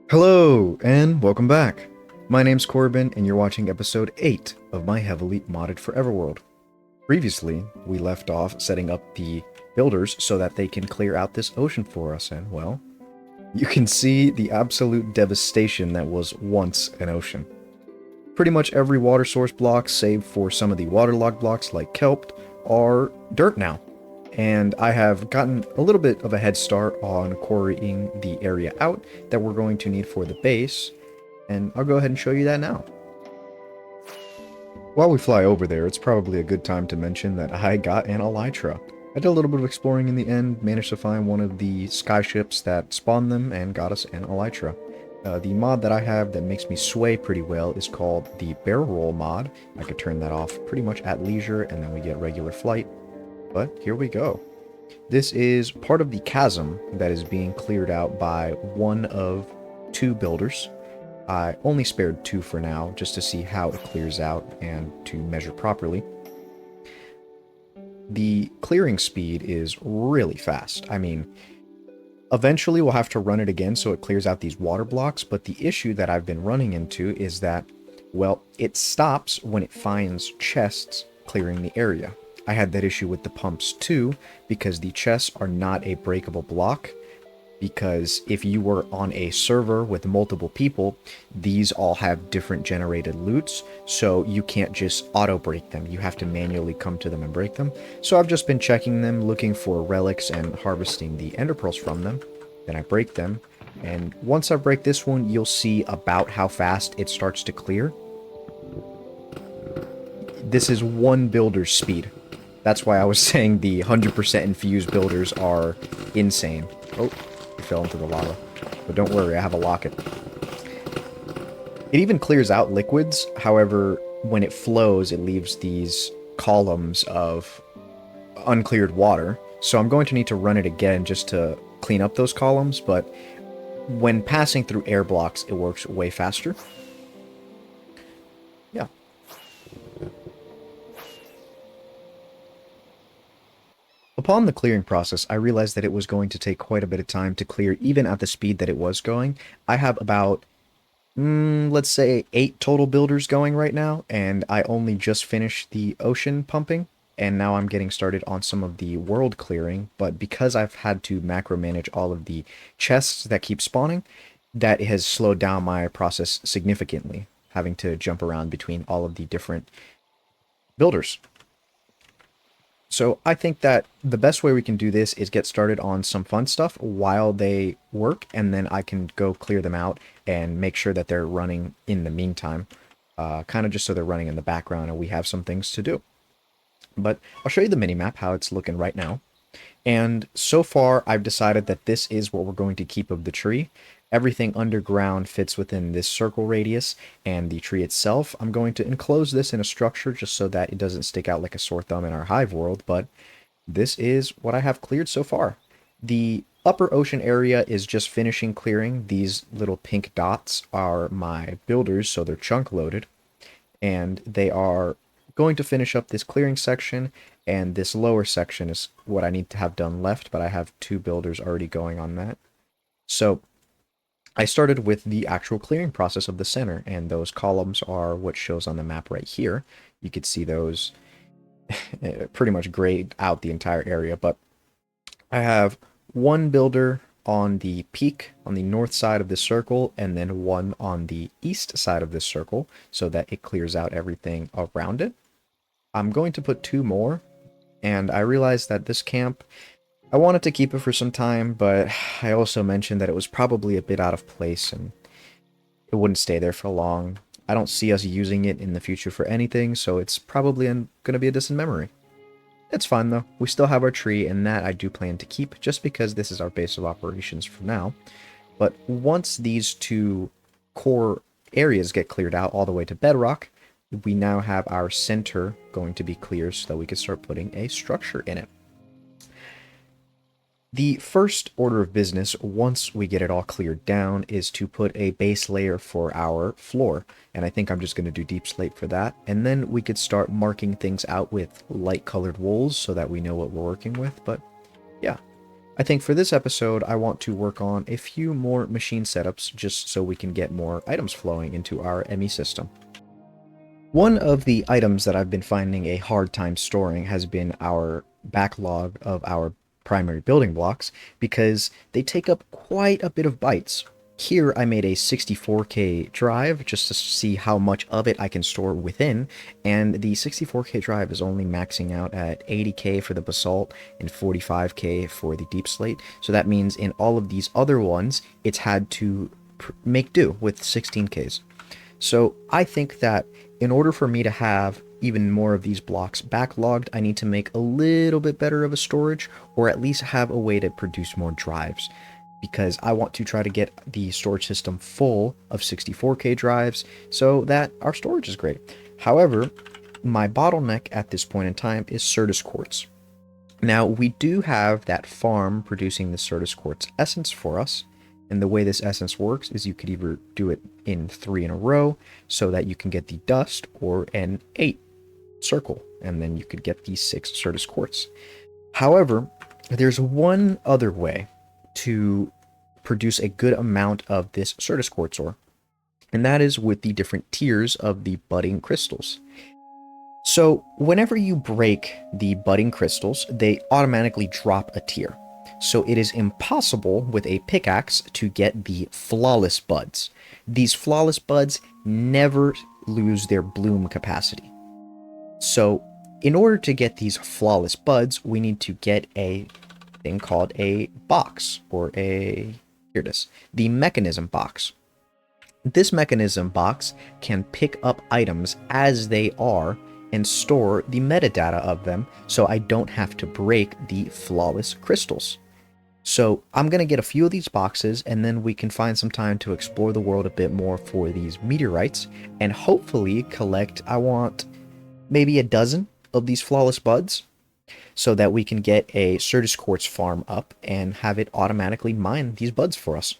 Hello, and welcome back. My name's Corbin, and you're watching episode 8 of my heavily modded Forever world. Previously, we left off setting up the builders so that they can clear out this ocean for us, and well, you can see the absolute devastation that was once an ocean. Pretty much every water source block, save for some of the waterlogged blocks like kelp, are dirt now. And I have gotten a little bit of a head start on quarrying the area out that we're going to need for the base, and I'll go ahead and show you that now. While we fly over there, it's probably a good time to mention that I got an elytra. I did a little bit of exploring in the end, managed to find one of the skyships that spawned them, and got us an elytra. The mod that I have that makes me sway pretty well is called the barrel roll mod. I could turn that off pretty much at leisure, and then we get regular flight. But here we go. This is part of the chasm that is being cleared out by one of two builders. I only spared two for now, just to see how it clears out and to measure properly. The clearing speed is really fast. I mean, eventually we'll have to run it again so it clears out these water blocks, but the issue that I've been running into is that, well, it stops when it finds chests clearing the area. I had that issue with the pumps too, because the chests are not a breakable block, because if you were on a server with multiple people, these all have different generated loots, so you can't just auto break them. You have to manually come to them and break them. So I've just been checking them, looking for relics and harvesting the ender pearls from them. Then I break them, and once I break this one, you'll see about how fast it starts to clear. This is one builder's speed. That's why I was saying the 100% infused builders are insane. Oh, it fell into the lava. But don't worry, I have a locket. It even clears out liquids. However, when it flows, it leaves these columns of uncleared water. So I'm going to need to run it again just to clean up those columns. But when passing through air blocks, it works way faster. Yeah. Upon the clearing process, I realized that it was going to take quite a bit of time to clear, even at the speed that it was going. I have about, let's say, 8 total builders going right now, and I only just finished the ocean pumping, and now I'm getting started on some of the world clearing, but because I've had to macro manage all of the chests that keep spawning, that has slowed down my process significantly, having to jump around between all of the different builders. So I think that the best way we can do this is get started on some fun stuff while they work, and then I can go clear them out and make sure that they're running in the meantime, kind of just so they're running in the background and we have some things to do. But I'll show you the minimap, how it's looking right now. And so far, I've decided that this is what we're going to keep of the tree. Everything underground fits within this circle radius, and the tree itself, I'm going to enclose this in a structure just so that it doesn't stick out like a sore thumb in our hive world, but this is what I have cleared so far. The upper ocean area is just finishing clearing. These little pink dots are my builders, so they're chunk loaded, and they are going to finish up this clearing section, and this lower section is what I need to have done left, but I have 2 builders already going on that. So I started with the actual clearing process of the center, and those columns are what shows on the map right here. You could see those pretty much grayed out the entire area, but I have one builder on the peak on the north side of this circle, and then one on the east side of this circle, so that it clears out everything around it. I'm going to put 2 more, and I realized that this camp, I wanted to keep it for some time, but I also mentioned that it was probably a bit out of place and it wouldn't stay there for long. I don't see us using it in the future for anything, so it's probably going to be a distant memory. It's fine though. We still have our tree, and that I do plan to keep just because this is our base of operations for now. But once these 2 core areas get cleared out all the way to bedrock, we now have our center going to be clear so that we can start putting a structure in it. The first order of business, once we get it all cleared down, is to put a base layer for our floor. And I think I'm just going to do deep slate for that. And then we could start marking things out with light colored wools so that we know what we're working with. But yeah, I think for this episode, I want to work on a few more machine setups just so we can get more items flowing into our ME system. One of the items that I've been finding a hard time storing has been our backlog of our primary building blocks because they take up quite a bit of bytes. Here I made a 64K drive just to see how much of it I can store within, and the 64K drive is only maxing out at 80K for the basalt and 45K for the deep slate, so that means in all of these other ones it's had to make do with 16Ks. So I think that in order for me to have even more of these blocks backlogged, I need to make a little bit better of a storage, or at least have a way to produce more drives. Because I want to try to get the storage system full of 64K drives so that our storage is great. However, my bottleneck at this point in time is Certus Quartz. Now, we do have that farm producing the Certus Quartz essence for us, and the way this essence works is you could either do it in 3 in a row so that you can get the dust, or an 8 circle, and then you could get the 6 Certus Quartz. However, there's one other way to produce a good amount of this Certus Quartz ore, and that is with the different tiers of the budding crystals. So whenever you break the budding crystals, they automatically drop a tier. So it is impossible with a pickaxe to get the flawless buds. These flawless buds never lose their bloom capacity. So in order to get these flawless buds, we need to get a thing called a box, or here it is, the mechanism box. This mechanism box can pick up items as they are and store the metadata of them, so I don't have to break the flawless crystals. So I'm going to get a few of these boxes, and then we can find some time to explore the world a bit more for these meteorites, and hopefully collect, I want maybe a dozen of these flawless buds, so that we can get a Certus Quartz farm up and have it automatically mine these buds for us.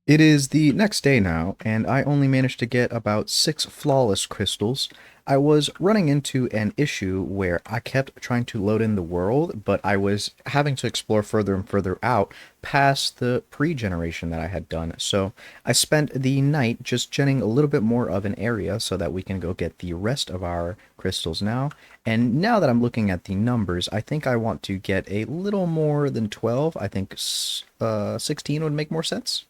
It is the next day now, and I only managed to get about 6 flawless crystals. I was running into an issue where I kept trying to load in the world, but I was having to explore further and further out past the pre-generation that I had done. So I spent the night just genning a little bit more of an area so that we can go get the rest of our crystals now. And now that I'm looking at the numbers, I think I want to get a little more than 12. I think 16 would make more sense.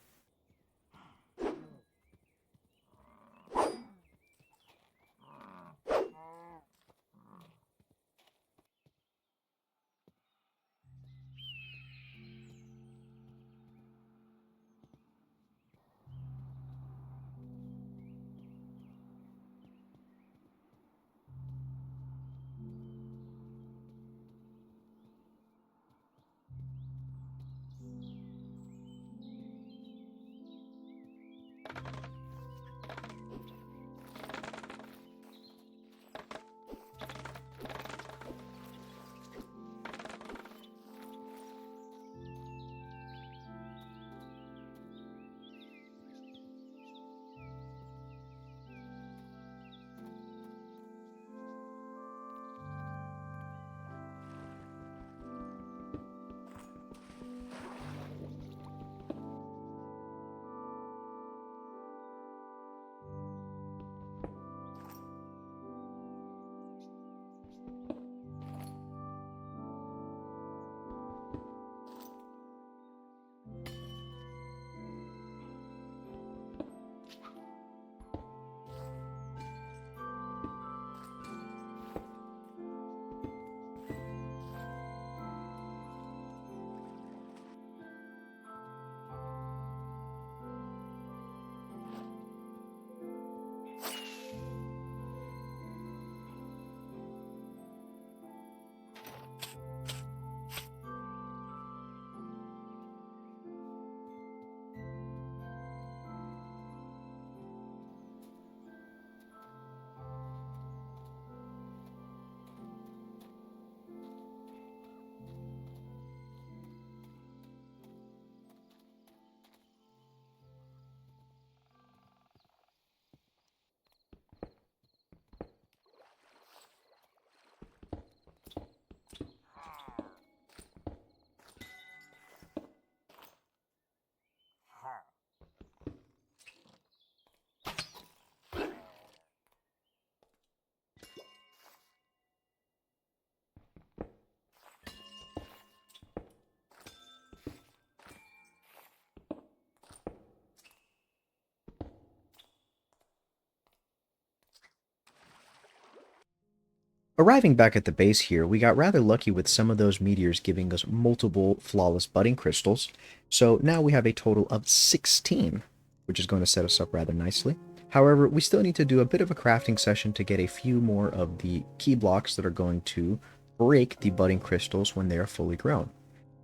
Arriving back at the base here, we got rather lucky with some of those meteors giving us multiple flawless budding crystals. So now we have a total of 16, which is going to set us up rather nicely. However, we still need to do a bit of a crafting session to get a few more of the key blocks that are going to break the budding crystals when they are fully grown.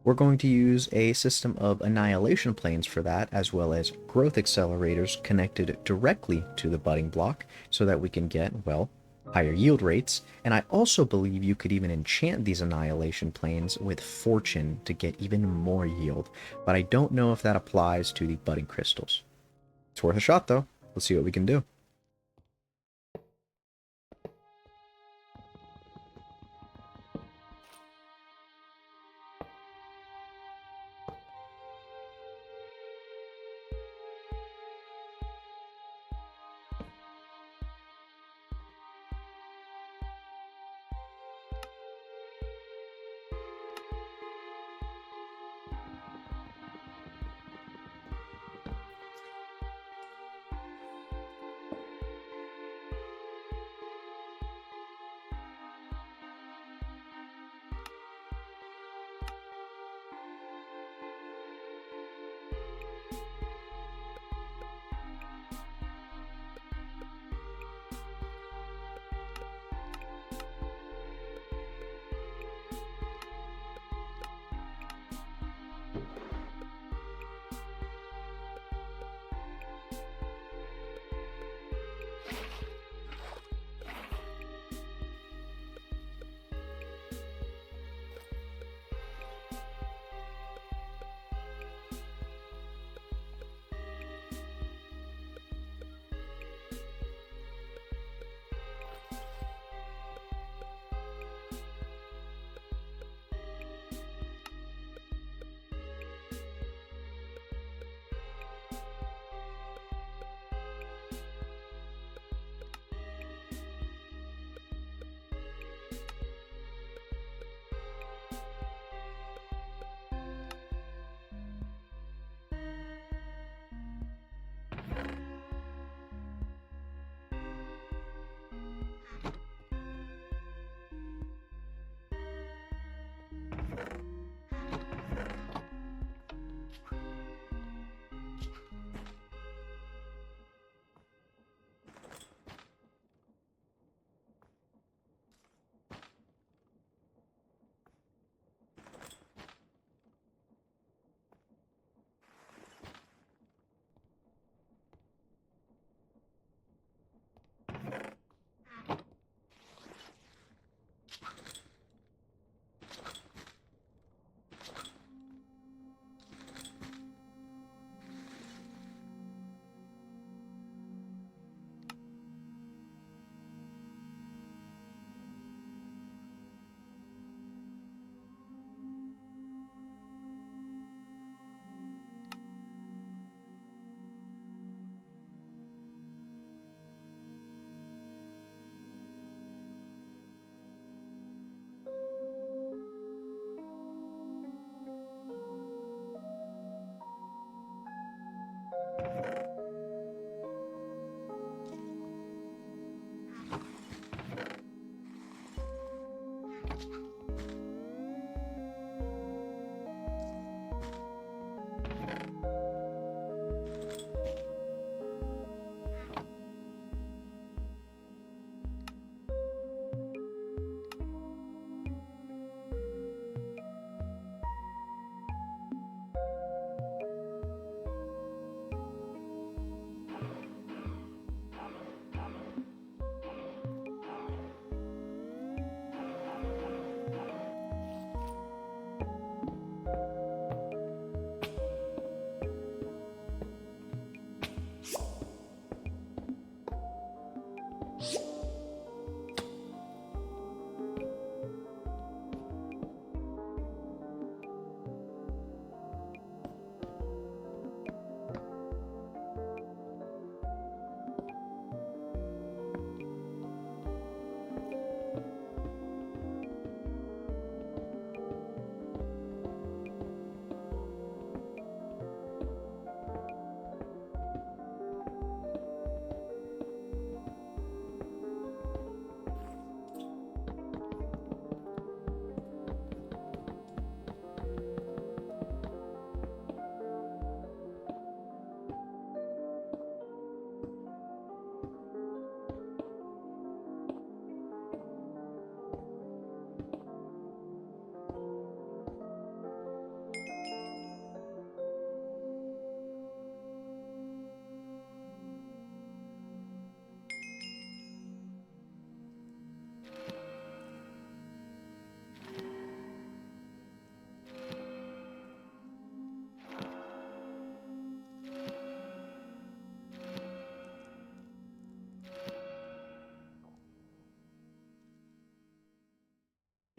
We're going to use a system of annihilation planes for that, as well as growth accelerators connected directly to the budding block so that we can get, well, higher yield rates. And I also believe you could even enchant these annihilation planes with fortune to get even more yield, but I don't know if that applies to the budding crystals. It's worth a shot though. Let's see what we can do.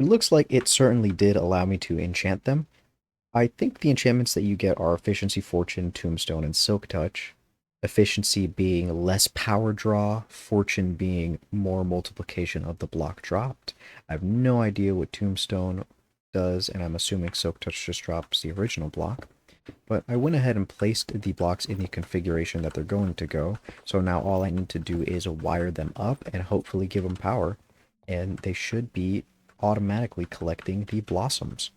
It looks like it certainly did allow me to enchant them. I think the enchantments that you get are Efficiency, Fortune, Tombstone, and Silk Touch. Efficiency being less power draw, Fortune being more multiplication of the block dropped. I have no idea what Tombstone does, and I'm assuming Silk Touch just drops the original block. But I went ahead and placed the blocks in the configuration that they're going to go, so now all I need to do is wire them up and hopefully give them power, and they should be automatically collecting the blossoms.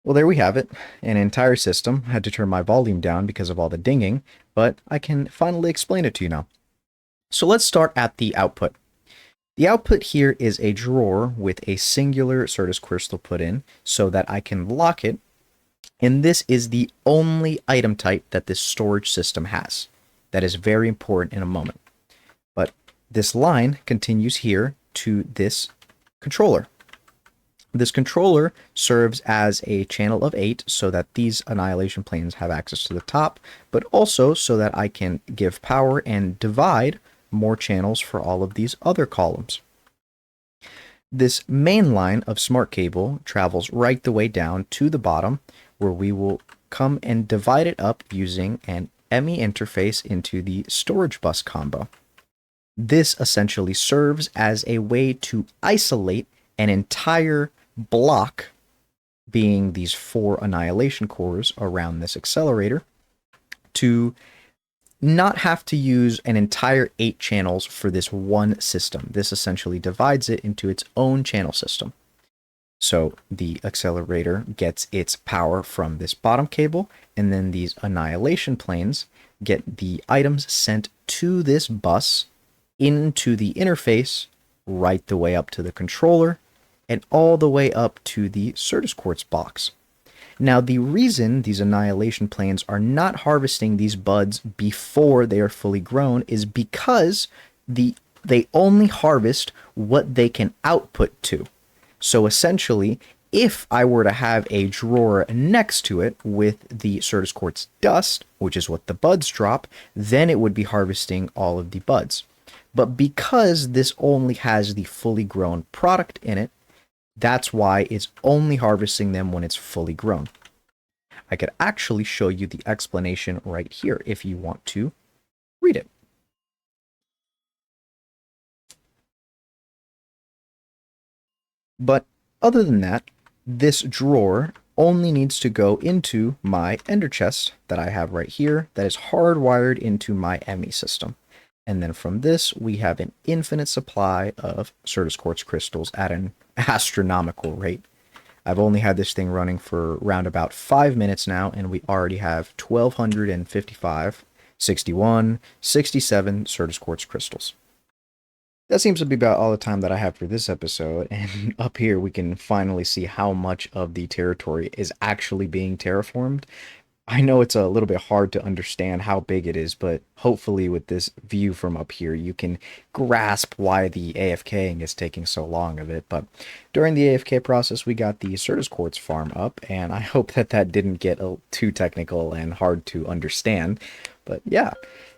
Well, there we have it. An entire system. Had to turn my volume down because of all the dinging, but I can finally explain it to you now. So let's start at the output. The output here is a drawer with a singular Certus crystal put in so that I can lock it, and this is the only item type that this storage system has. That is very important in a moment. But this line continues here to this controller. This controller serves as a channel of 8 so that these annihilation planes have access to the top, but also so that I can give power and divide more channels for all of these other columns. This main line of smart cable travels right the way down to the bottom, where we will come and divide it up using an ME interface into the storage bus combo. This essentially serves as a way to isolate an entire block, being these 4 annihilation cores around this accelerator, to not have to use an entire 8 channels for this one system. This essentially divides it into its own channel system. So the accelerator gets its power from this bottom cable, and then these annihilation planes get the items sent to this bus into the interface right the way up to the controller and all the way up to the Certus Quartz box. Now, the reason these annihilation planes are not harvesting these buds before they are fully grown is because they only harvest what they can output to. So essentially, if I were to have a drawer next to it with the Certus Quartz dust, which is what the buds drop, then it would be harvesting all of the buds. But because this only has the fully grown product in it, that's why it's only harvesting them when it's fully grown. I could actually show you the explanation right here if you want to read it. But other than that, this drawer only needs to go into my ender chest that I have right here that is hardwired into my ME system. And then from this, we have an infinite supply of Certus Quartz crystals at an astronomical rate. I've only had this thing running for around about 5 minutes now, and we already have 1,255, 61, 67 Certus Quartz crystals. That seems to be about all the time that I have for this episode, and up here we can finally see how much of the territory is actually being terraformed. I know it's a little bit hard to understand how big it is, but hopefully with this view from up here, you can grasp why the AFKing is taking so long of it. But during the AFK process, we got the Certus Quartz farm up, and I hope that that didn't get too technical and hard to understand. But yeah,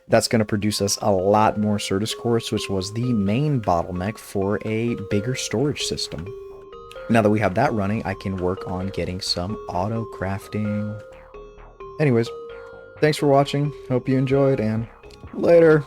that's going to produce us a lot more Certus Quartz, which was the main bottleneck for a bigger storage system. Now that we have that running, I can work on getting some auto crafting. Anyways, thanks for watching, hope you enjoyed, and later!